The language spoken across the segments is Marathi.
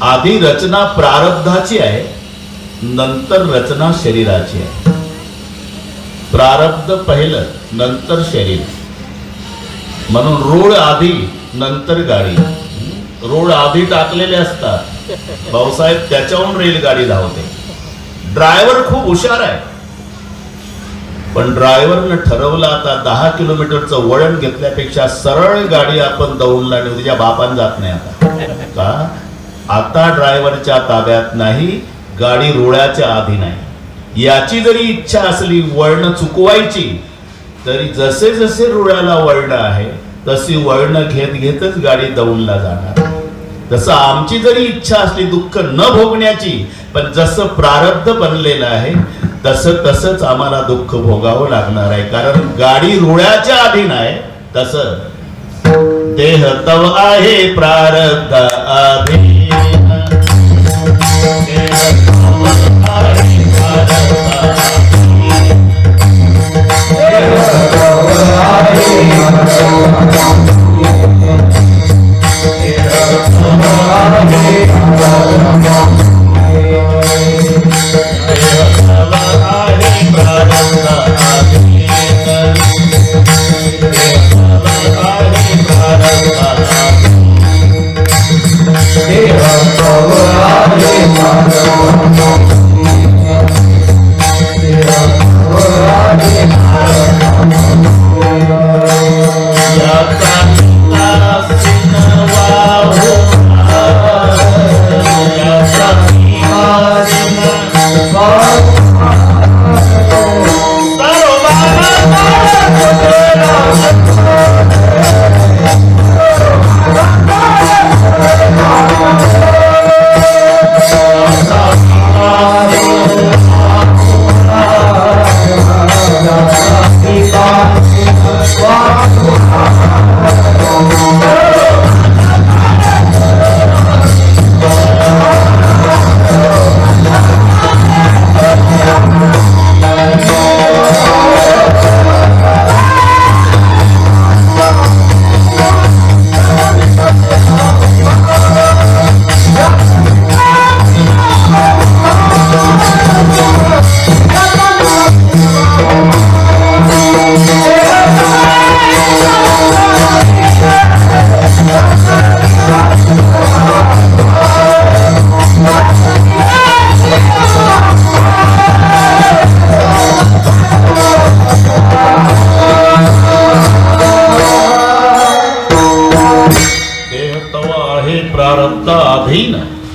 आधी रचना प्रारब्धाची आहे, नंतर रचना शरीराची आहे. प्रारब्ध पहिलं, नंतर शरीर. म्हणून रूळ आधी, नंतर गाडी. रूळ आधी टाकलेले असतात भाऊसाहेब, त्याच्याहून रेलगाडी धावते. ड्रायव्हर खूप हुशार आहे, पण ड्रायव्हरनं ठरवलं आता 10 किलोमीटरचं वळण घेतल्यापेक्षा सरळ गाडी आपण दौडला नेऊ, तिच्या बापान जात नाही. आता का? आता ड्रायव्हरच्या ताब्यात नाही, गाडी रुळाच्या आधी नाही. याची जरी इच्छा असली वळण चुकवायची, तरी जसे जसे रुळाला वळणं आहे तशी वळणं घेत घेतच गाडी दौडला जाणार. तसं आमची जरी इच्छा असली दुःख न भोगण्याची, पण जसं प्रारब्ध बनलेलं आहे तसं तसंच आम्हाला दुःख भोगावं लागणार आहे. कारण गाडी रुळाच्या आधी नाही. तसं देह तव आहे प्रारब्ध आधी,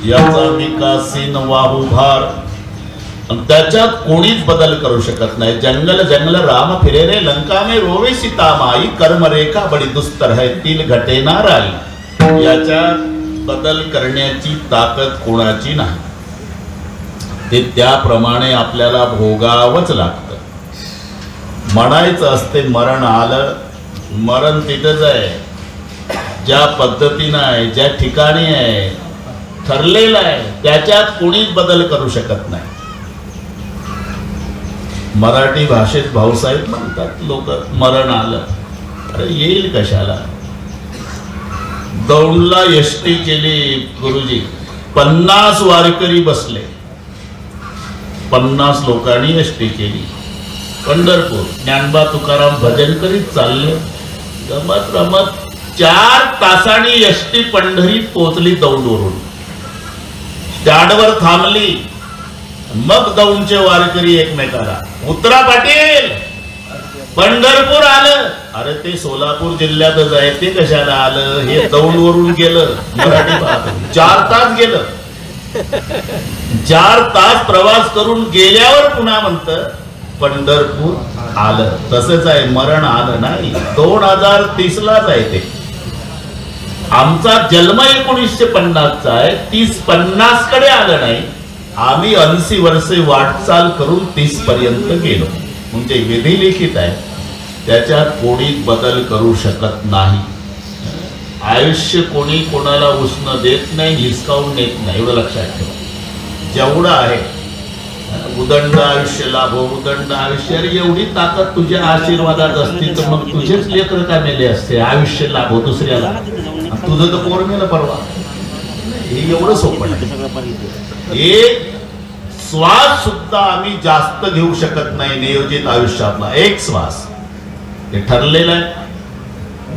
याचा विकासीन वाहुभार, त्याच्यात कोणीच बदल करू शकत नाही. जंगल जंगल राम फिरे रे, लंका में रोवे सीता माई, कर्म रेखा बडी दुस्तर है, तिल घटे ना राई. याच्यात बदल करण्याची ताकद कोणाची नाही. ते त्याप्रमाणे आपल्याला भोगावंच लागतं. म्हणायचं असते मरण आलं, मरण तिथंच आहे, ज्या पद्धतीनं आहे, ज्या ठिकाणी आहे, ठरलेलं आहे, त्याच्यात कोणीच बदल करू शकत नाही. मराठी भाषेत भाऊसाहेब म्हणतात लोक, मरण आलं. अरे येईल कशाला? दौंडला एसटी केली गुरुजी, 50 वारकरी बसले, 50 लोकांनी एसटी केली. पंढरपूर ज्ञानबा तुकाराम भजन करीत चालले. रमत रमत 4 तासांनी एसटी पंढरीत पोहोचली. दौंडवरून स्टँडवर थांबली. मग दौंडचे वारकरी एकमेकाला, उतरा पाटील, पंढरपूर आलं. अरे ते सोलापूर जिल्ह्यातच आहे, ते कशाला आलं? हे दौंडवरून गेलं. मराठी 4 तास गेलं. 4 तास प्रवास करून गेल्यावर पुन्हा म्हणतं पंढरपूर आलं. तसंच आहे, मरण आलं नाही. 2030 लाच आहे ते. आमचा जन्म 1950चा आहे, 30-50 कडे आलं नाही. आम्ही 80 वर्षे वाटचाल करून 30 पर्यंत गेलो. म्हणजे विधी लिखित आहे, त्याच्यात कोणी बदल करू शकत नाही. आयुष्य कोणी कोणाला उष्ण देत नाही, हिसकावून देत नाही, एवढं लक्षात ठेवा. जेवढं आहे उदंड आयुष्य लाभो, उदंड आयुष्य. अरे एवढी ताकद तुझ्या आशीर्वादात असती तर मग तुझेच लेकर का मेले असते. आयुष्य लाभो दुसऱ्याला, तुझं तर पोर मेलं परवा. हे एवढं सोपं आहे. एक श्वास सुद्धा आम्ही जास्त घेऊ शकत नाही नियोजित आयुष्यातला, एक श्वास हे ठरलेलं आहे.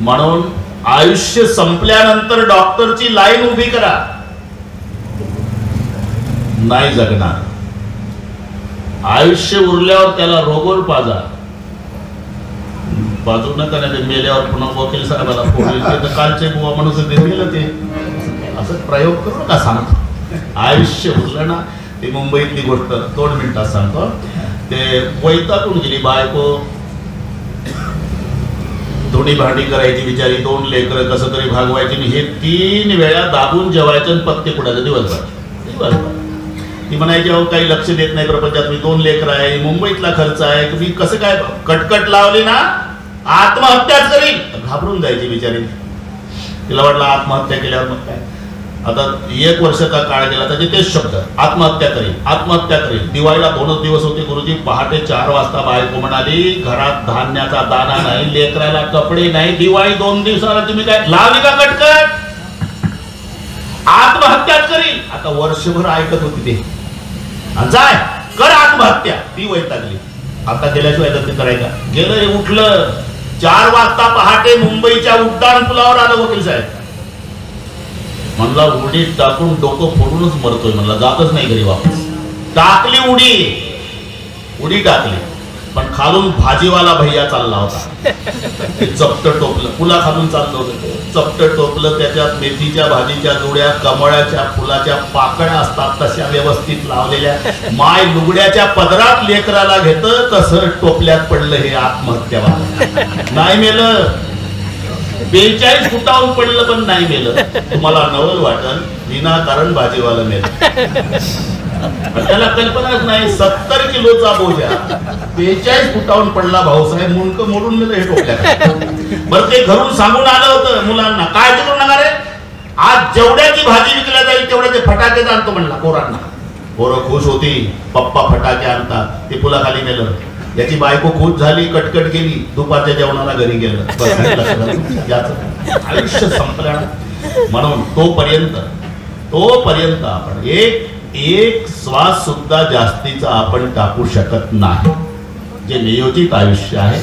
म्हणून आयुष्य संपल्यानंतर डॉक्टरची लाईन उभी करा, नाही जगणार. आयुष्य उरल्यावर त्याला रोगोर पाजा, बाजू नका नाही मेल्यावर पुन्हा वकील साहेबाला फोन कालचे बुवा म्हणून ते मेलं ते असं प्रयोग करू नका सांगतो. आयुष्य उरलं ना, ती मुंबईतली गोष्ट 2 मिनिटात सांगतो. ते वैतागून गेली बायको, धुणी भांडी करायची बिचारी, 2 लेकरं कसं तरी भागवायची, हे 3 वेळा दाबून जेवायचं पत्ते पुढायचं दिवसभर. ती म्हणायची अहो काही लक्ष देत नाही प्रपंचात, मी 2 लेकरं आहे, मुंबईतला खर्च आहे, तुम्ही कसं काय कटकट लावली ना आत्महत्याच करीन. घाबरून जायची बिचारी. तिला वाटलं आत्महत्या केल्यावर मग काय. आता 1 वर्षाचा काळ गेला, त्याचे तेच शब्द, आत्महत्या करीन आत्महत्या करीन. दिवाळीला 2च दिवस होते गुरुजी. पहाटे 4 वाजता बायको म्हणाली घरात धान्याचा दाना नाही, लेकराला कपडे नाही, दिवाळी 2 दिवसाला तुम्ही काय लावली का कटकट, आत्महत्याच करीन. आता वर्षभर ऐकत होती ते, जाय कर आत्महत्या. ती वैतागली. आता गेल्याशिवाय लग्न करायचा. गेलं हे उठलं 4 वाजता पहाटे मुंबईच्या उड्डाण पुलावर आलं वकील साहेब. म्हणला उडी टाकून डोकं फोडूनच मरतोय, म्हणला जातच नाही घरी वापस. टाकली उडी टाकली, पण खालून भाजीवाला भैया चालला होता. चपट टोपलं, पुला खालून चाललं होतं, चपट टोपलं. त्याच्यात मेथीच्या भाजीच्या जोड्या, कमळाच्या फुलाच्या पाकळ्या असतात तशा व्यवस्थित लावलेल्या, माय लुगड्याच्या पदरात लेकराला घेत तसं टोपल्यात पडलं हे आत्महत्यावाला. नाही मेलं, 42 फुटावून पडलं पण नाही मेलं. तुम्हाला नवल वाटल विनाकारण भाजीवाला मेलं. त्याला कल्पनाच नाही 70 किलोचा बोजा 42 फुटावून पडला भाऊसाहेब, मुंडकं मोडून गेलं हे टोपल्या. बरं ते घरून सांगून आलं होतं मुलांना, काय करू नका रे, आज जेवढ्याची भाजी विकल्या जाईल तेवढ्या ते फटाके आणतो म्हणला पोरांना. पोरं खुश होती, पप्पा फटाके आणतात. ते पुलाखाली मेलं. याची बायको खुश झाली, कटकट गेली, दुपारच्या जेवणाला घरी गेलं. आयुष्य संपलं. म्हणून तोपर्यंत आपण एक श्वास सुद्धा जास्तीचा आपण टाकू शकत नाही. जे नियोजित आयुष्य आहे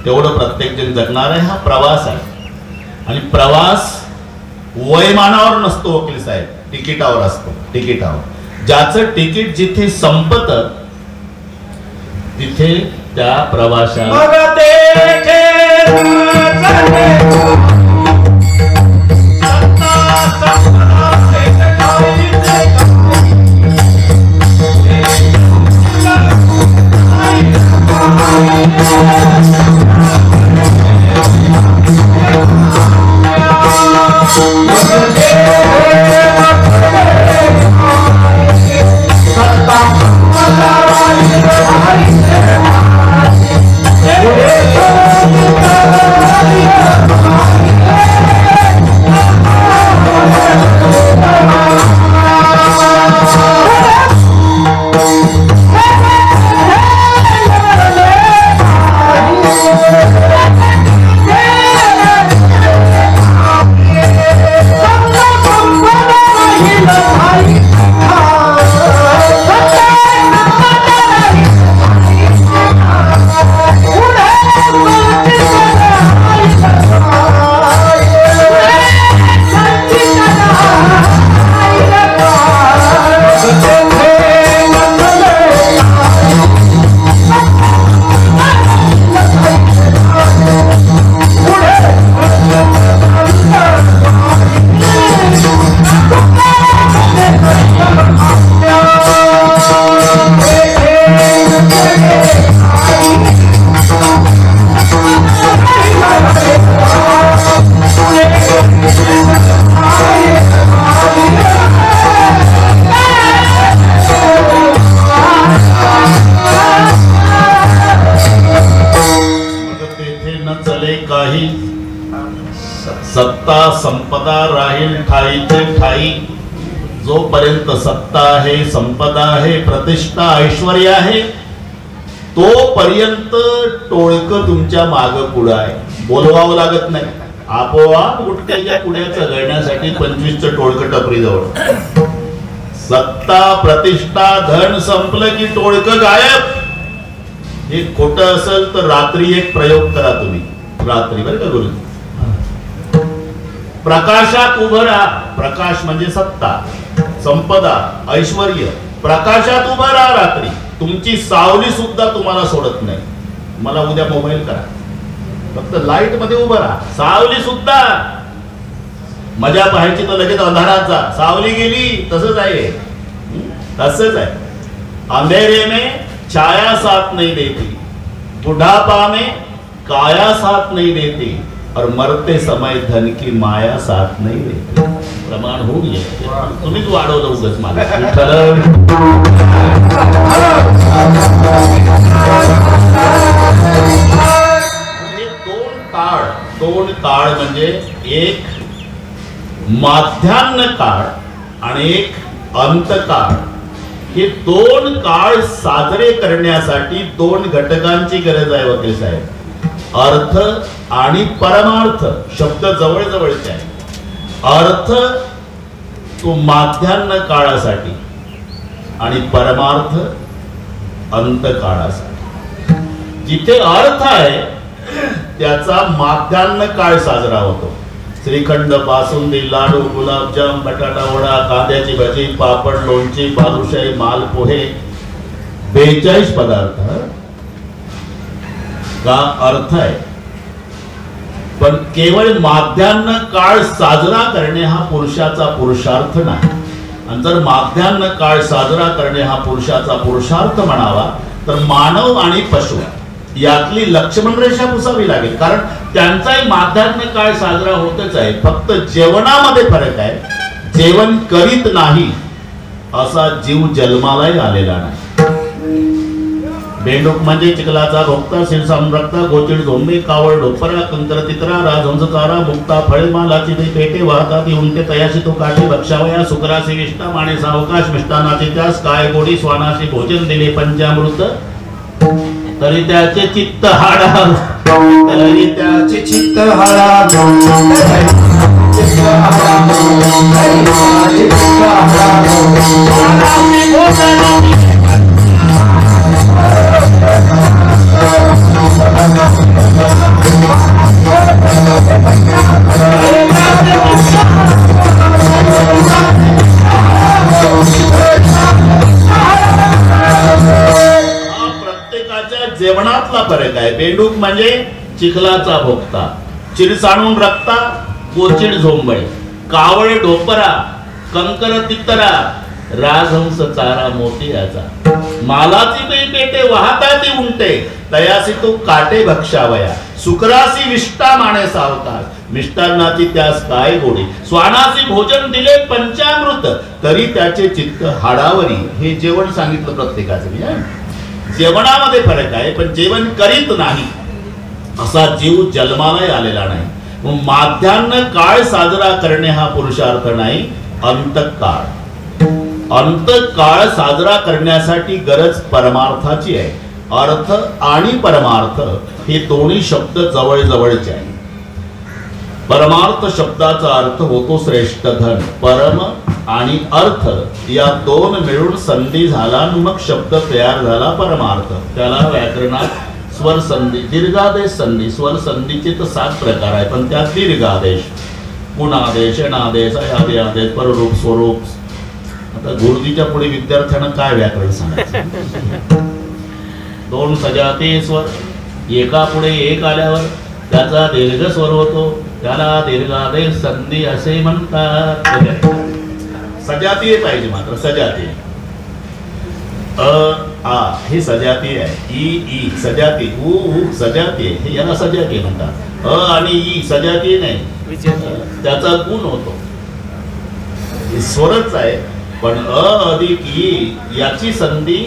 तेवढं प्रत्येक जण जगणार आहे. हा प्रवास आहे, आणि प्रवास वयमानावर नसतो वकील साहेब, तिकिटावर असतो. तिकिटावर ज्याचं तिकीट जिथे संपत तिथे त्या प्रवाशाला सत्ता संपदा राहील ठाईचे ठाई. जोपर्यंत सत्ता आहे, संपदा आहे, प्रतिष्ठा ऐश्वर्य आहे, तोपर्यंत टोळकं तुमच्या माग पुढं आहे. बोलवावं लागत नाही. आपोआप गुटख्याच्या पुण्याचं गळण्यासाठी 25चं टोळकं टपरी जवळ. सत्ता प्रतिष्ठा धन संपलं की टोळकं गायब. हे खोटं असेल तर रात्री एक प्रयोग करा तुम्ही. रात्री बरं का गुरु, प्रकाशात उभं राहा. प्रकाश म्हणजे सत्ता, संपदा, ऐश्वर. प्रकाशात उभं राहा रात्री. तुमची सावली सुद्धा तुम्हाला सोडत नाही. मला उद्या मोबाईल करा, फक्त लाईट मध्ये उभं राहा. सावली सुद्धा मजा पाहायची तर लगेच अंधारात जा. सावली गेली तसंच आहे, तसंच आहे. अंधेरे में छाया साथ नहीं देती, बुढ़ापा में काया साथ नहीं देती, और मरते समय धन की माया साथ नहीं देती. प्रमाण होऊ नये. तुम्हीच वाढवलं उगाच मला. हे दोन काळ म्हणजे एक माध्यान्ह काळ आणि एक अंतकाळ. हे दोन काळ साजरे करण्यासाठी दोन घटकांची गरज आहे वकील साहेब. अर्थ आणि परमार्थ. शब्द जवळ जवळचे आहे. अर्थ तो माध्यान्ह काळासाठी आणि परमार्थ अंतकाळासाठी. जिथे अर्थ आहे त्याचा माध्यान्ह काळ साजरा होतो. श्रीखंड, बासुंदी, लाडू, गुलाबजाम, बटाटा वडा, कांद्याची भजी, पापड, लोणची, बालुशाही, मालपोहे, 42 पदार्थ का अर्थ आहे. पण केवळ माध्यान्ह काळ साजरा करणे हा पुरुषाचा पुरुषार्थ नाही. आणि जर माध्यान्ह काळ साजरा करणे हा पुरुषाचा पुरुषार्थ म्हणावा तर मानव आणि पशु यातली लक्ष्मण रेषा पुसावी लागेल. कारण त्यांचाही माध्यान्ह काळ साजरा होतच आहे. फक्त जेवणामध्ये फरक आहे. जेवण करीत नाही असा जीव जन्मालाही आलेला नाही. बेंडूक म्हणजे चिखलाचा भोगता, शिरसाम्रक्ता, गोचिड झोंबे, कावळ, ढोपरा, कंकर, तित्रा, राजहंस, तारा, मुक्ता, फळे, मालाची ते पेटे वाहतात उंटे तयाशी तो काठी भक्षावया, सुकरासी विष्टा, माने सावकाश, मिष्टानाचे त्यास काय गोडी, स्वानाशी भोजन दिले पंचामृत, तरी त्याचे चित्त हाडा, तरी त्याचे चित्त हाडा. जेवणातला फरक आहे. बेंडूक म्हणजे चिखलाचा भोगता, चिरसाणून रक्ता, गोचिड झोंबळे, कावळ ढोपरा, कंकर तितरा, राजहंस चारा मोतियाचा, मालाची पेटे वाहताती उंटे तयासी तो काटे भक्षावया, सुकरासी विष्टा माने सावकार, मिष्टान्नाची त्यास काय गोडी, स्वानासी भोजन दिले पंचामृत, तरी त्याचे चित्त हाडावरी. हे जेवण सांगितलं प्रत्येकाचं. जेवणामध्ये फरक आहे, पण जेवण करीत नाही असा जीव जन्माला आलेला नाही. मग माध्यान्ह काळ साजरा करणे हा पुरुषार्थ नाही, अंतकाळ. अंतकाळ साजरा करण्यासाठी गरज परमार्थाची आहे. अर्थ आणि परमार्थ हे दोन्ही शब्द जवळ जवळचे आहे. परमार्थ शब्दाचा अर्थ होतो श्रेष्ठ धन. परम आणि अर्थ या दोन मिळून संधी झाला, मग शब्द तयार झाला परमार्थ. त्याला व्याकरणात स्वर संधी, दीर्घादेश संधी. स्वर संधीचे तर 7 प्रकार आहे, पण त्यात दीर्घादेश, पुनादेश, अनादेश, आदी आदेश, पररूप, स्वरूप. आता गुरुजीच्या पुढे विद्यार्थ्यांना काय व्याकरण सांगायचं. 2 सजाती स्वर, एका पुढे एक आल्यावर त्याचा दीर्घ स्वर होतो, त्याला दीर्घादेश संधी असे म्हणतात. सजातीय पाहिजे मात्र, सजातीय. आ हे सजातीय आहे. ई सजाती, उ सजातीय, हे याला सजातीय म्हणतात. आणि ई सजातीय नाही, त्याचा गुण होतो. हे स्वरच आहे, पण अधिक ई याची संधी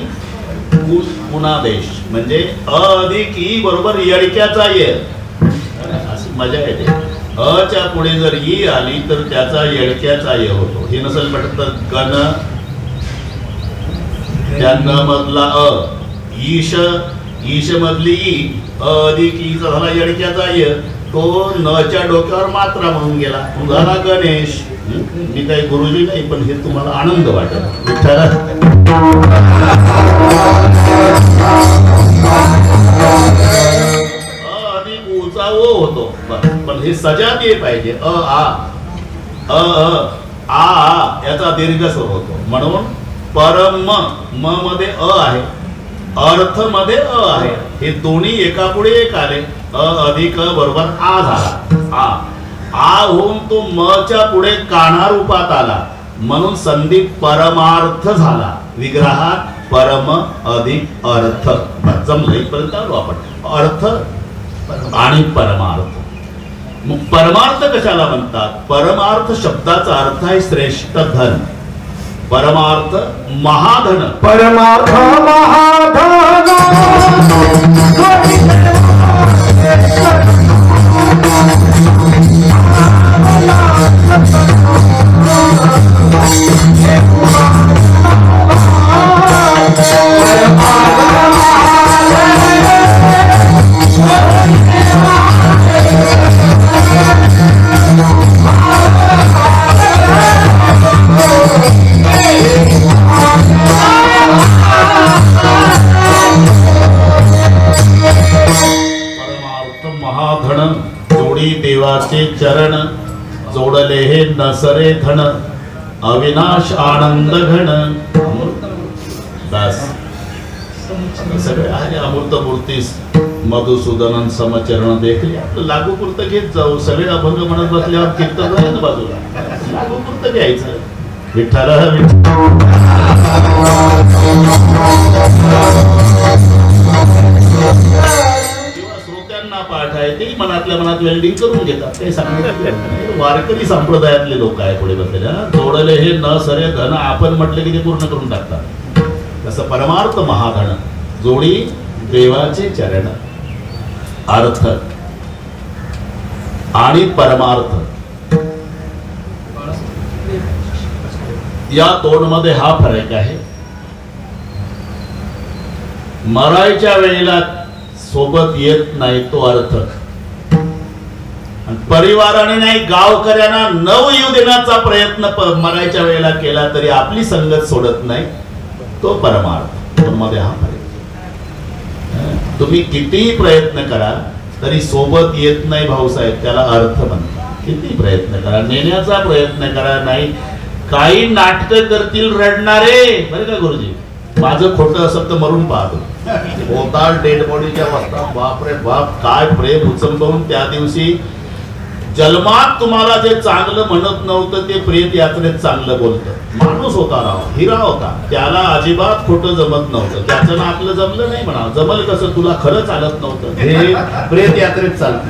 गुणादेश, म्हणजे अधिक ई बरोबर यडक्याचा ये, अशी मजा येते. अच्या पुढे जर ई आली तर त्याचा येडक्याचा ये होतो. हे नसेल म्हटलं तर गण, त्या न मधला अ, ईश, ईश मधली ई, अधिक ईचा झाला येडक्याचा य, तो नच्या डोक्यावर मात्रा म्हणून गेला, झाला गणेश. मी काही गुरुजी नाही, पण हे तुम्हाला आनंद वाटेल. विठ्ठला अधिक उचा ओ होतो, पण हे सजातीय पाहिजे. आ याचा दीर्घ स्वर होतो. म्हणून परम म मध्ये आहे, अर्थ मध्ये आहे. हे दोन्ही एका पुढे एक आले. अधिक बरोबर आ झाला. आ होऊन तो म च्या पुढे काना रूपात आला, म्हणून संधी परमार्थ झाला. विग्रहात परम अधिक अर्थ. जमलं इथपर्यंत आलो आपण. अर्थ आणि परमार्थ. मग परमार्थ कशाला म्हणतात? परमार्थ शब्दाचा अर्थ आहे श्रेष्ठ धन. परमार्थ महाधन. परमार्थ महाधन. देवाचे चरण जोडले हे नसरे धन. अविनाश आनंद घन. दास सगळे आहे अमृत मूर्तीस मधुसूदन समचरण देखले. आपलं लागू पुरतं घेत जाऊ. सगळे अभंग म्हणत बसल्यावर कीर्तन झालं बाजूला. लागू पुरतं घ्यायचं. विठ्ठला पाठ आहे ते मनातल्या मनात वेल्डिंग करून घेतात. ते सांगितलं वारकरी संप्रदायातले लोक आहे पुढे बसलेले. जोडले हे न सरे धन. आपण म्हटलं की ते पूर्ण करून टाकतात. तसं परमार्थ महाधन. जोडी देवाचे चरण. अर्थ आणि परमार्थ या दोन मध्ये हा फरक आहे. मरायच्या वेळेला सोबत येत नाही तो अर्थ. परिवाराने नाही गावकऱ्यांना नव येऊ देण्याचा प्रयत्न मरायच्या वेळेला केला तरी आपली संगत सोडत नाही तो परमार्थ. मध्ये हा फरक. तुम्ही कितीही प्रयत्न करा तरी सोबत येत नाही भाऊसाहेब, त्याला अर्थ म्हणतात. किती प्रयत्न करा, नेण्याचा प्रयत्न करा, नाही काही नाटक करतील रडणारे. बरं का गुरुजी, माझं खोटं असं तर मरून पाहतो. होतात डेड बॉडीच्या वाजता बापरे बाप काय प्रेम उचंबवून त्या दिवशी जन्मात तुम्हाला जे चांगलं म्हणत नव्हतं ते प्रेत यात्रेत चांगलं बोलतं. माणूस होता राव, हिरा होता, त्याला अजिबात खोटं जमत नव्हतं. त्याचं ना आपलं जमलं नाही म्हणा. जमल कसं, तुला खरं चालत नव्हतं, हे प्रेत यात्रेत चालतं.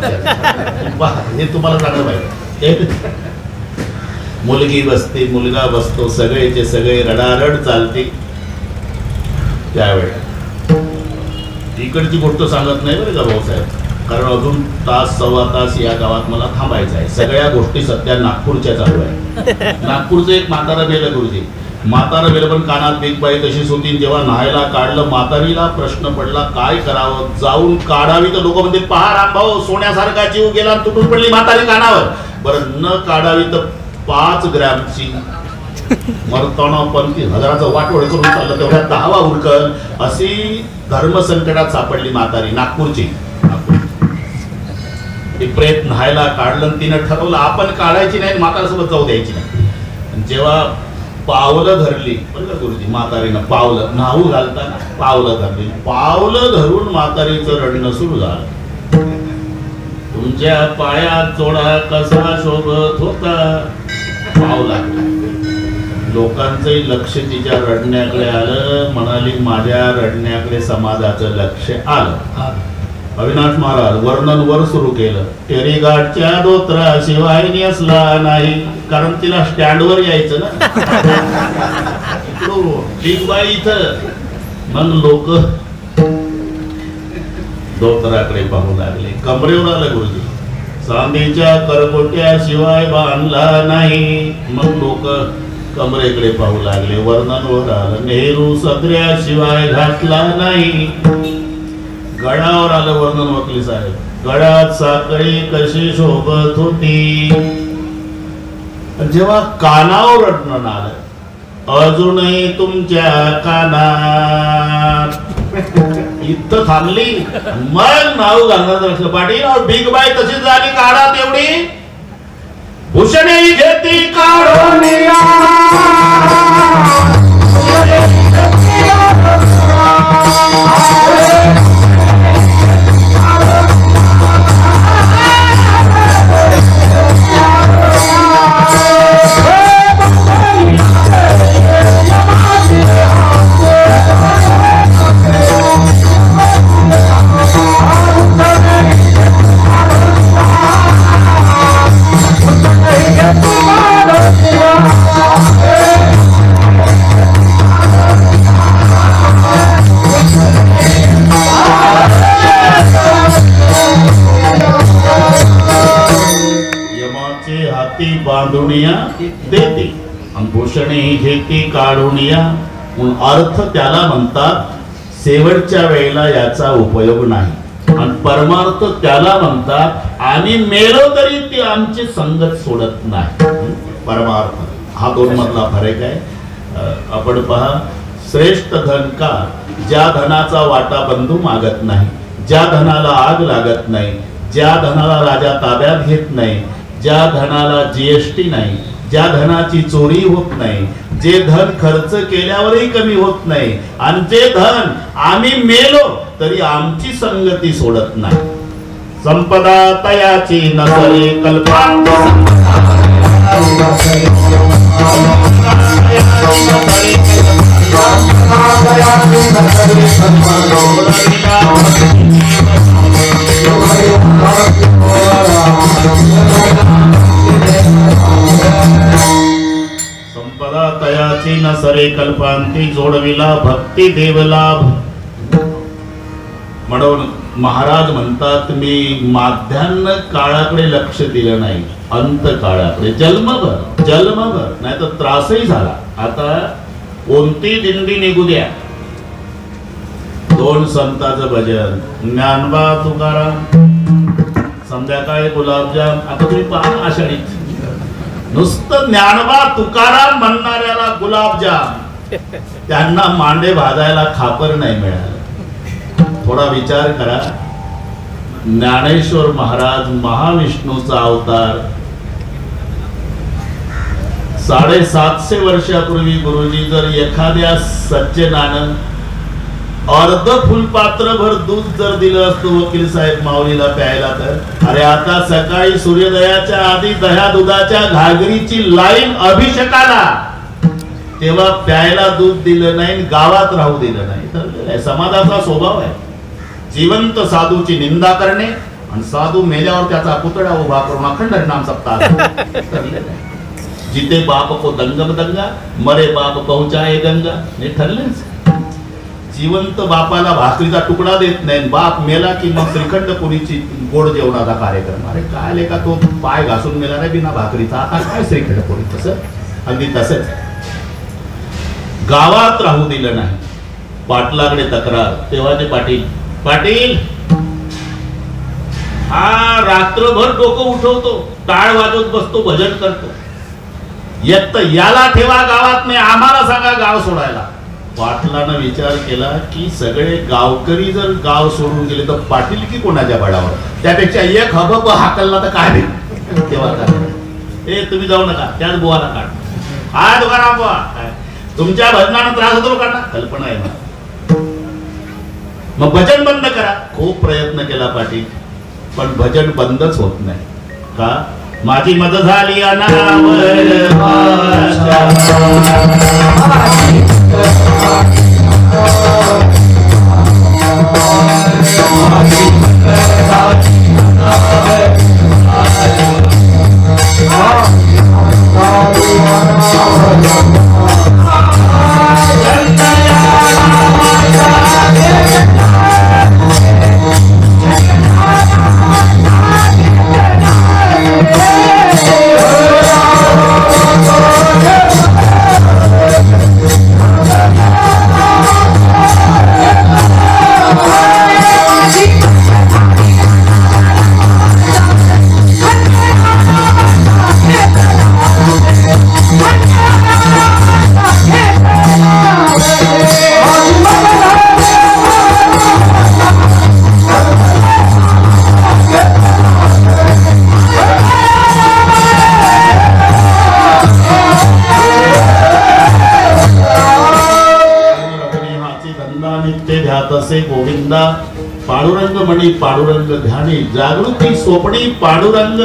हे तुम्हाला चांगलं पाहिजे. मुलगी बसते, मुलगा बसतो, सगळेचे सगळे रडारड चालते. त्यावेळेला इकडची गोष्ट सांगत नाही बरं का भाऊसाहेब, कारण अजून तास सव्वा तास या गावात मला थांबायचं आहे. सगळ्या गोष्टी सध्या नागपूरच्या चालू आहे. नागपूरचं एक म्हातारा बेलं गुरुजी, म्हातारा बेलं पण कानात बीक बाई तशीच होती. जेव्हा न्हायला काढलं म्हातारीला प्रश्न पडला काय करावं. जाऊन काढावी तर लोक म्हणते पहा रामभाऊ सोन्यासारखा जीव गेला तुटून पडली म्हातारी कानावर. बरं न काढावी तर 5 ग्रॅमची मरताना 35,000चं वाटोळ करून चाललं, तेवढ्या 10 उरकल अशी धर्मसंकटात सापडली म्हातारी नागपूरची. प्रेत न्हायला काढलं, तिनं ठरवलं आपण काढायची नाही, म्हाताऱ्यासोबत जाऊ द्यायची नाही. जेव्हा पावलं धरली बरं का गुरुजी, म्हातारीनं पावलं न्हाऊ घालताना पावलं धरली, पावलं धरून म्हातारीचं रडणं सुरू झालं. तुमच्या पायात जोडा कसा शोभत होता. पाव लागला. लोकांचंही लक्ष तिच्या रडण्याकडे आलं. म्हणाली माझ्या रडण्याकडे समाजाचं लक्ष आलं. अविनाश महाराज वर्णन वर सुरू केलं. टेरीघाटच्या दोत्रा शिवाय नेसला नाही, कारण तिला स्टँडवर यायचं ना. ठीक बाई इथं. मग लोक दोतराकडे पाहू लागले. कमरेवर आलं गुरुजी. चांदीच्या करकोट्या शिवाय बांधला नाही. मग लोक कमरेकडे पाहू लागले. वर्णन वर आलं. नेहरू सदऱ्या शिवाय घातला नाही. गळ्यावर आलं वर्णन वकील साहेब. गळ्यात साखळी कशी शोभत होती. जेव्हा कानावर रडणं आलं, अजूनही तुमच्या कानात, इथं थांबली. मग नाव घालणार लक्ष. पाटील बिग बाय तशी झाली काढा तेवढी. भूषणे घेती काढून बांधुनिया देते आणि भूषणे घेते काढुनिया. अर्थ त्याला म्हणतात शेवटच्या वेळेला याचा उपयोग नाही. आणि परमार्थ त्याला म्हणतात आम्ही मेलो तरी ती आमची संगत सोडत नाही. परमार्थ हा दोन मधला फरक आहे. आपण पहा, श्रेष्ठ धन का, ज्या धनाचा वाटा बंधू मागत नाही, ज्या धनाला आग लागत नाही, ज्या धनाला राजा ताब्यात घेत नाही, ज्या धनाला जीएसटी नाही, ज्या धनाची चोरी होत नाही, जे धन खर्च केल्यावरही कमी होत नाही, आणि जे धन आम्ही मेलो तरी आमची संगती सोडत नाही. संपदा तयाची नसरे कल्पांती. संपदा तयाची न सरे कल्पांती. जोडविला भक्ती देवलाभ. म्हणून महाराज म्हणतात मी माध्यान्ह काळाकडे लक्ष दिलं नाही, अंत काळाकडे. जन्मभर नाही तर त्रासही झाला. आता कोणती दिंडी निघू द्या, दोन संतांचं भजन, ज्ञानबा तुकाराम, संध्याकाळी गुलाबजाम. आता तुम्ही पहा आषाढीत नुसतं ज्ञानबा तुकाराम म्हणणाऱ्याला गुलाबजाम, त्यांना मांडे भाजायला खापर नाही मिळालं. थोडा विचार करा. ज्ञानेश्वर महाराज महाविष्णूचा अवतार, 750 वर्षापूर्वी गुरुजी जर एखाद्या सज्जनानं अर्ध फुलपात्रभर दूध जर दिलं असतं वकील साहेब माऊलीला प्यायला, तर अरे आता सकाळी सूर्योदयाच्या आधी दह्या दुधाच्या घागरीची लाईन अभिषेकाला, तेव्हा प्यायला दूध दिलं नाही, गावात राहू दिलं नाही. तर समाजाचा स्वभाव आहे जिवंत साधूची निंदा करणे आणि साधू मेल्यावर त्याचा पुतळा उभा करून अखंड हरिनाम सप्ताह. जिते बाप को दंगम दंगा, मरे बाप पहुंचाए गंगा. हे ठरलेच. जिवंत बापाला भाकरीचा तुकडा देत नाही, बाप मेला की मग श्रीखंड पुरीची गोड जेवणाचा कार्यक्रम. अरे काय लेका, तो पाय घासून मेला रे बिना भाकरीचा, आता काय श्रीखंड पुरी. तसं अगदी तसंच गावात राहू दिलं नाही. पाटलाकडे तक्रार. तेव्हा ते पाटील हा रात्रभर डोकं उठवतो, टाळ वाजवत बसतो, भजन करतो. एक तर याला ठेवा गावात, नाही आम्हाला सांगा गाव सोडायला. पाटलानं विचार केला की सगळे गावकरी जर गाव सोडून गेले तर पाटील की कोणाच्या बळावर, त्यापेक्षा एक हबब हाकलला तर काय नाही. तेव्हा ए तुम्ही जाऊ नका, त्याच बुवाला काढ. हा तुकाराम बुवा, तुमच्या भजनानं त्रास होतो लोकांना, कल्पना आहे ना. मग भजन बंद करा. खूप प्रयत्न केला पाटील, पण भजन बंदच होत नाही. का? माझी मज झाली अनावर भाषा. माझी अंगमणी पांडुरंग ध्यानी, जागृती स्वप्नी पांडुरंग.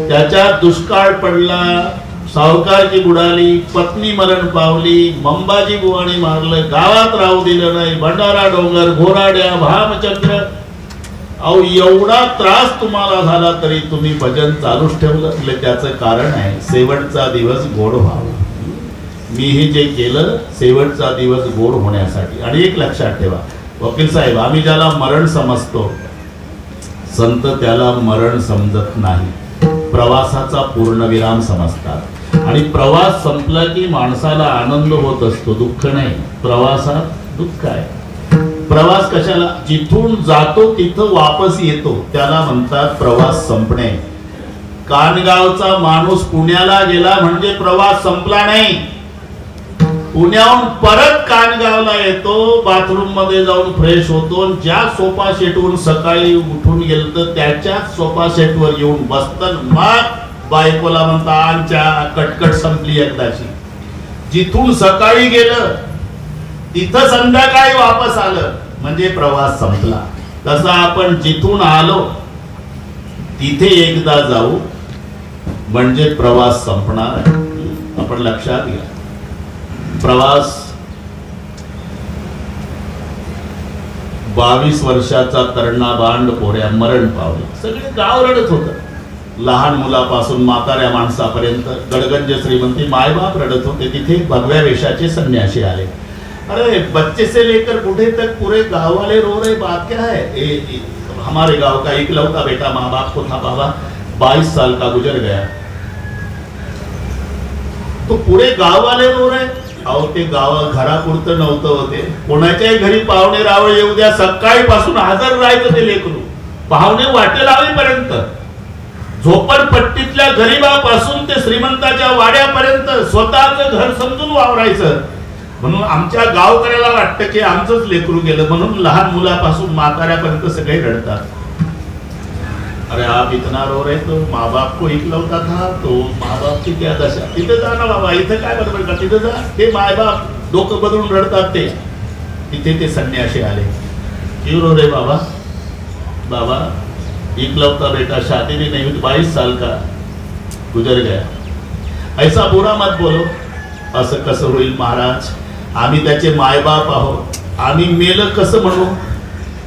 त्याच्या दुष्काळ पडला, सावकारची बुडाली, पत्नी मरण पावली, मंबाजी बुवाणी मारलं, गावात राहू दिलं नाही, भंडारा डोंगर, घोराड्या, भामचक्र. अहो एवढा त्रास तुम्हाला झाला तरी तुम्ही भजन चालूच ठेवलं. त्याचं कारण आहे शेवटचा दिवस गोड व्हावा. मी हे जे केलं शेवटचा दिवस गोड होण्यासाठी. आणि एक लक्षात ठेवा वकील साहेब, आम्ही ज्याला मरण समजतो संत त्याला मरण समजत नाही, प्रवासाचा पूर्णविराम समजतात. आणि प्रवास संपला की माणसाला आनंद होत असतो, दुःख नाही. प्रवासात दुःख आहे. प्रवास कशाला? जिथून जातो तिथं वापस येतो त्याला म्हणतात प्रवास संपणे. कानगावचा माणूस पुण्याला गेला म्हणजे प्रवास संपला नाही. पुण्याहून परत कानगावला येतो, बाथरूम मध्ये जाऊन फ्रेश होतो, ज्या सोफा सेटवरून सकाळी उठून गेलं तर त्याच्याच सोफा सेटवर येऊन बसतं. मग बायकोला म्हणता आमच्या कटकट संपली एकदाची. जिथून सकाळी गेलं तिथं संध्याकाळी वापस आलं म्हणजे प्रवास संपला. तसा आपण जिथून आलो तिथे एकदा जाऊ म्हणजे प्रवास संपणार आहे. आपण लक्षात घ्या. प्रवास 22 वर्षाचा तरुणा बांड पोऱ्या मरण पावला. सगळे गाव रडत होतं, लहान मुलापासून म्हाताऱ्या माणसापर्यंत. गडगंज श्रीमंती मायबाप रडत होते. तिथे भगव्या वेशाचे संन्यासी आले. अरे बच्चे से लेकर बूढ़े तक पूरे गांव वाले रो रहे. बात क्या है? हमारे गांव का इकलौता बेटा माँ बाप को था बाबा, 22 साल का गुजर गया. तो पूरे गांव वाले रो रहे. अहो ते गाव घरापुरतं नव्हतं होते, कोणाच्याही घरी पाहुणे रावळ येऊ द्या, सकाळी पासून हजर राहायचं ते लेकरू. पाहुणे वाटे लावेपर्यंत झोपडपट्टीतल्या गरीबापासून ते श्रीमंताच्या वाड्यापर्यंत स्वतःचं घर समजून वावरायचं. म्हणून आमच्या गावकऱ्याला वाटतं की आमचंच लेकरू गेलं, म्हणून लहान मुलापासून म्हाताऱ्यापर्यंत सगळे रडतात. अरे आप इतना रो रहे तो माँ बाप को इकलौता था, तो माँ बाप की क्या दशा. तिथे जा ना बाबा, इथं काय बरोबर का, तिथं जा. ते माय बाप डोकं बदलून रडतात. ते तिथे ते संन्यासी आले. क्यों रो रे बाबा? बाबा इकलौता बेटा शादी भी नहीं हुई, 22 साल का गुजर गया. ऐसा बुरा मत बोलो. असं कसं होईल महाराज? आम्ही त्याचे मायबाप आहोत. आम्ही मेलं कसं म्हणू?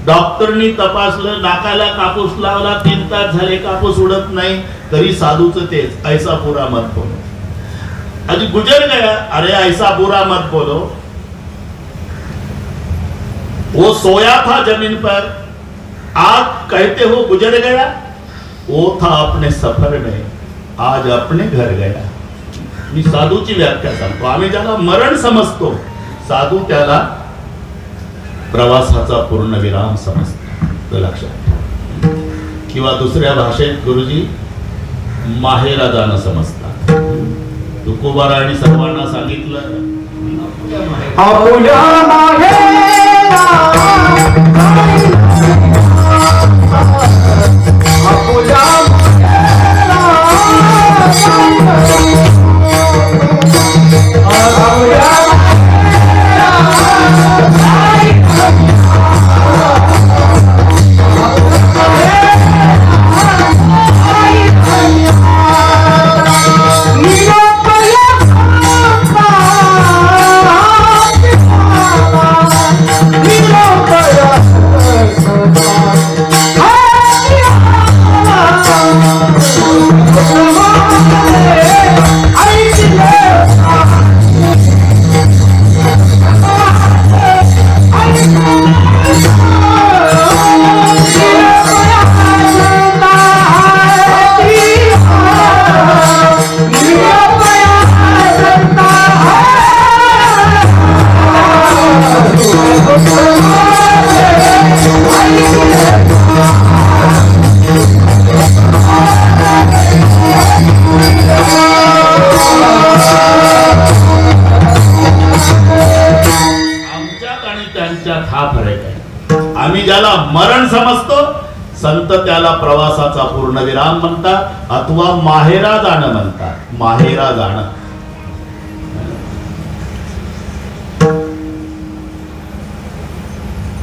डॉक्टरनी तपासलं, नाकाला कापूस लावला, 3 तास झाले कापूस उडत नाही, तरी साधूचं तेच. ऐसा बुरा मत बोलो. अजी गुजर गया. अरे ऐसा बुरा मत बोलो. वो सोया था जमीन पर, आप कहते हो गुजर गया. वो था अपने सफर में, आज अपने घर गया. मी साधूची व्याख्या सांगतो. आम्ही ज्याला मरण समजतो, साधू त्याला प्रवासाचा पूर्ण विराम समजतो. लक्षात. किंवा दुसऱ्या भाषेत गुरुजी माहेरा जाणं समजतात. तुकोबारांनी सर्वांना सांगितलं आपुल्या माहेरा, आपुल्या ज्याला मरण समजतो संत त्याला प्रवासाचा पूर्णविराम म्हणतात अथवा माहेरा जाणं म्हणतात. माहेरा जाणं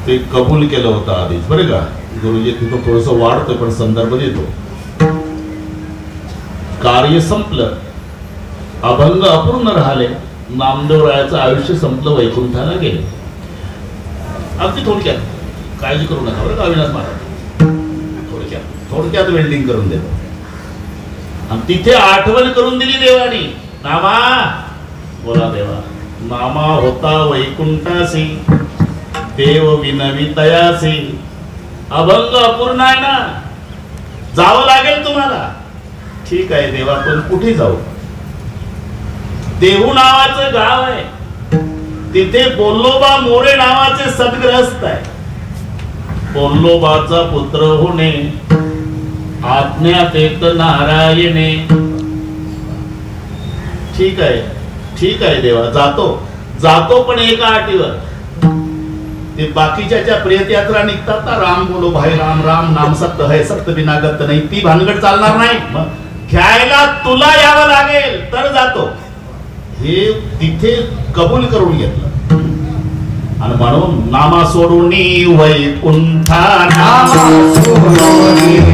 ते कबूल केलं होतं आधीच बरं का. गुरुजी तिथं थोडस वाढतं पण संदर्भ देतो. कार्य संपलं, अभंग अपूर्ण राहिले, नामदेवरायाचं आयुष्य संपलं, वैकुंठाला गेले. अगदी थोडक्यात, काळजी करू नका बरं का अविनाश महाराज, थोडक्यात वेल्डिंग करून देतो. आणि तिथे आठवण करून दिली देवानी, नामा बोला देवा, नामा होता वैकुंठासी, देव विनवितयासी. अभंग अपूर्ण आहे ना, जावं लागेल तुम्हाला. ठीक आहे देवा, पण कुठे जाऊ? देहू नावाचं गाव आहे, तिथे बोल्लोबा मोरे नावाचे सद्ग्रहस्थ आहे. बोल्लोबाचा पुत्र होणे आज्ञात येत नारायणे. ठीक आहे देवा, जातो पण एका अटीवर. ते बाकीच्या प्रिययात्रा निघतात ना, राम बोलो भाई राम, राम नाम सत्य है, सत्य बिना गत नाही, ती भानगड चालणार नाही. मग घ्यायला तुला यावं लागेल तर जातो, हे तिथे कबूल करून घेतलं. आणि म्हणून नामा सोडून वैकुंठा, नामा सोडून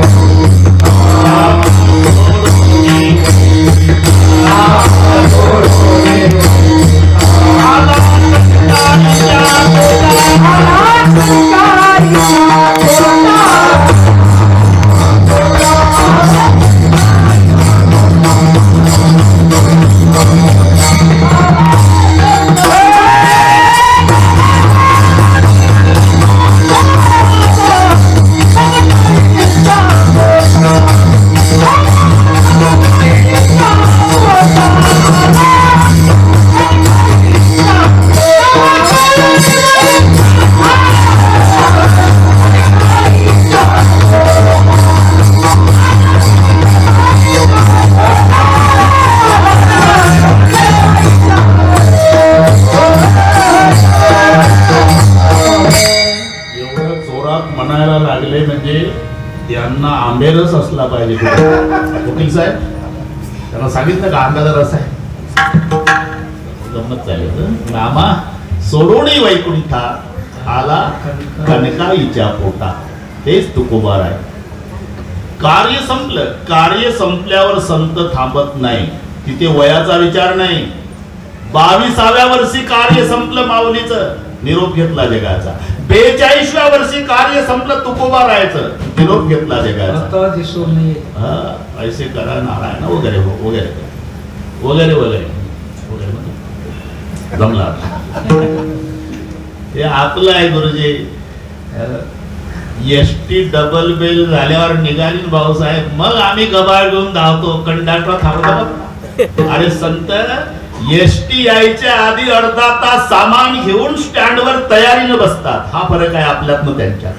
त्यांना आंबेरस असला पाहिजे. वकील साहेब त्यांना सांगितलं का आंब्याचा रस आहे? गंमत चालेल. नामा सोडोणी वैकुंठा, आला कनकाईच्या पोटा. तेच तुकोबार आहे. कार्य संपलं, कार्य संपल्यावर संत थांबत नाही, तिथे वयाचा विचार नाही. 22व्या वर्षी कार्य संपलं, माऊलीचं निरोप घेतला जगाचा. 42व्या वर्षी कार्य संपलं, तुकोबा राहायचं, निरोप घेतला जगाचा. ऐसे करा नारायण वगैरे वगैरे वगैरे वगैरे वगैरे जमला. हे आपलं आहे गुरुजी. एसटी डबल बेल झाल्यावर निघाली भाऊसाहेब, मग आम्ही गबाळ घेऊन धावतो, कंडक्टर थांबतो. अरे संत, एसटी यायच्या आधी अर्धा तास सामान घेऊन स्टँडवर तयारीने बसतात. हा फरक आहे आपल्यातनं त्यांच्यात.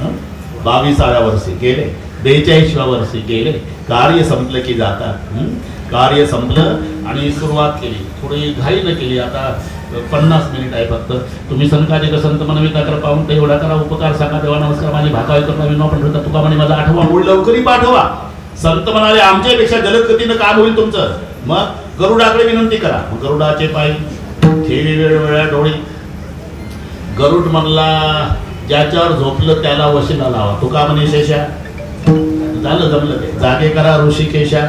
22व्या वर्षी गेले, 42व्या वर्षी गेले, कार्य संपलं की जातात. कार्य संपलं आणि सुरुवात केली, थोडी घाईनं केली. आता 50 मिनिट आहे फक्त. तुम्ही संकाधिक संत मनविता कृपा पाहून ते एवढा करा उपकार, सांगा देवा नमस्कार माझी भाकावी करता विनोद पण तुका म्हणे माझा आठवा मूळ लवकरी पाठवा. संत म्हणाले आमच्यापेक्षा जलद गतीनं काम होईल तुमचं. मग गरुडाकडे विनंती करा. गरुडाचे पायी ठेवी वेळोवेळा डोळी. गरुड म्हणला ज्याच्यावर झोपलं त्याला वशीला लावा. तुका म्हणे शेषा. झालं जमलं ते. जागे करा ऋषिकेशा.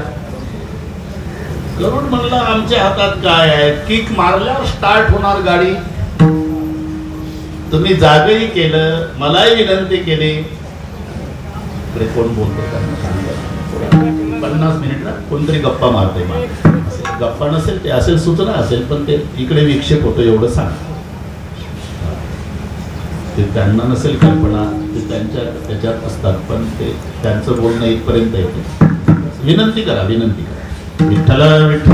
गरुड म्हणला आमच्या हातात काय आहे, किक मारल्यावर स्टार्ट होणार गाडी. तुम्ही जागही केलं, मलाही विनंती केली. कोण बोलतो त्यांना सांगा. 50 मिनिट ना कोणतरी गप्पा मारते. गप्पा नसेल ते असेल, सूचना असेल, पण ते इकडे विक्षेप होतो एवढं सांग. ते त्यांना नसेल कल्पना, ते त्यांच्या त्याच्यात असतात, पण ते त्यांचं बोलणं इथपर्यंत येते. विनंती करा, विनंती करा. विठ्ठल विठ्ठल.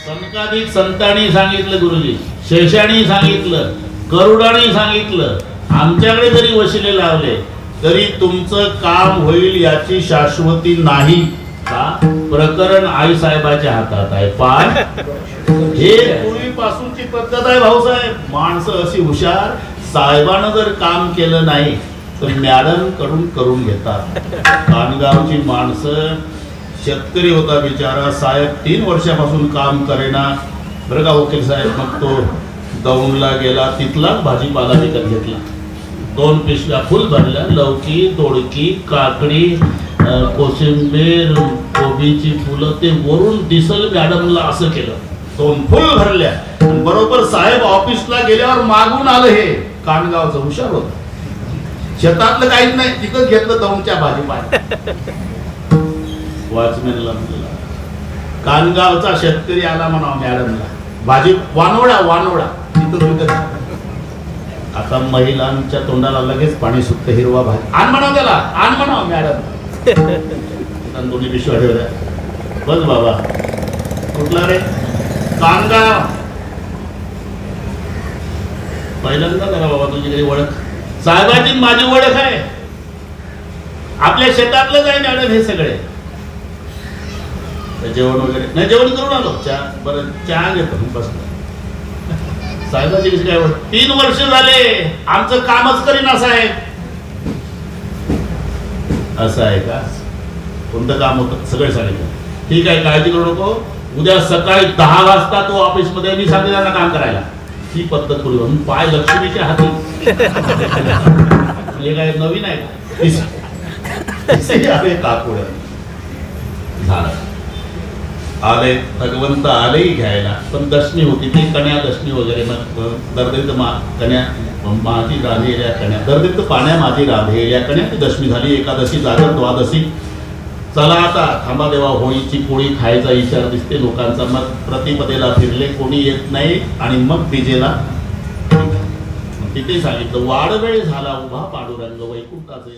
संकाधिक संतांनी सांगितलं गुरुजी, शेषाणी सांगितलं, गरुडाने सांगितलं, आमच्याकडे जरी वशिले लावले तरी तुमचं काम होईल याची शाश्वती नाही. का? प्रकरण आई साहेबाच्या हातात आहे. पण हे पूर्वीपासूनची पद्धत आहे भाऊसाहेब. माणसं अशी हुशार, साहेबानं जर काम केलं नाही तर मॅडम करून घेतात. कानगावची माणसं, शेतकरी होता बिचारा, साहेब 3 वर्षापासून काम करेना, बरं का वकील साहेब. मग तो दौंडला गेला, तिथला भाजीपाला विकत घेतला. 2 पिशव्या फुल भरल्या, लौकी, दोडकी, काकडी, कोशिंबीर, कोबीची फुलं. ते वरून दिसल मॅडमला असं केलं. 2 फुल भरल्या. बरोबर साहेब ऑफिसला गेल्यावर मागून आलं. हे कानगावचं हुशार होत. शेतातलं काहीच नाही, तिथं घेतलं दौंडच्या भाजीपाला. वॉचमॅनला म्हणलं, कानगावचा शेतकरी आला म्हणा मॅडमला, भाजी वानोडा तिथं विकत. आता महिलांच्या तोंडाला लगेच पाणी सुटतं. हिरवा भाजी आण म्हणाव, त्याला आण म्हणाव मॅडम. दोन्ही पिशव्या ठेवल्या. बस बाबा, कुठला रे? कानगाव. पहिल्यांदा करा बाबा तुझी काही ओळख. साहेबाची माझी ओळख आहे. आपल्या शेतातलंच आहे मॅडम हे सगळे. जेवण वगैरे नाही, जेवण करून आलो. चहा, बरं चहा घेतो. बसलो. साहेबाची कशी काय? 3 वर्ष झाले आमचं कामच करीना साहेब. असं आहे का? कोणतं काम होतं? सगळे सांगितलं. ठीक आहे, काळजी करू नको. उद्या सकाळी 10 वाजता तो ऑफिस मध्ये मी सांगते त्यांना काम करायला. ही पद्धत करू म्हणून पाय लक्ष्मीच्या हाती. हे काय नवीन आहे काकुड झालं. आले भगवंत आलेही घ्यायला, पण दशमी होती ती कण्या दशमी वगैरे. मग दर्दित कण्या माझी राधेल्या कण्या, दर्दित पाण्या माझी राधेल्या कण्या. ती दशमी झाली. एकादशी, जागर, द्वादशी. चला आता थांबा देवा, होळीची पोळी खायचा इशारा दिसते लोकांचा. मग प्रतिपदेला फिरले, कोणी येत नाही. आणि मग डीजेला तिथे सांगितलं, वाडवेळ झाला उभा पांडुरंग वैकुंठाचे.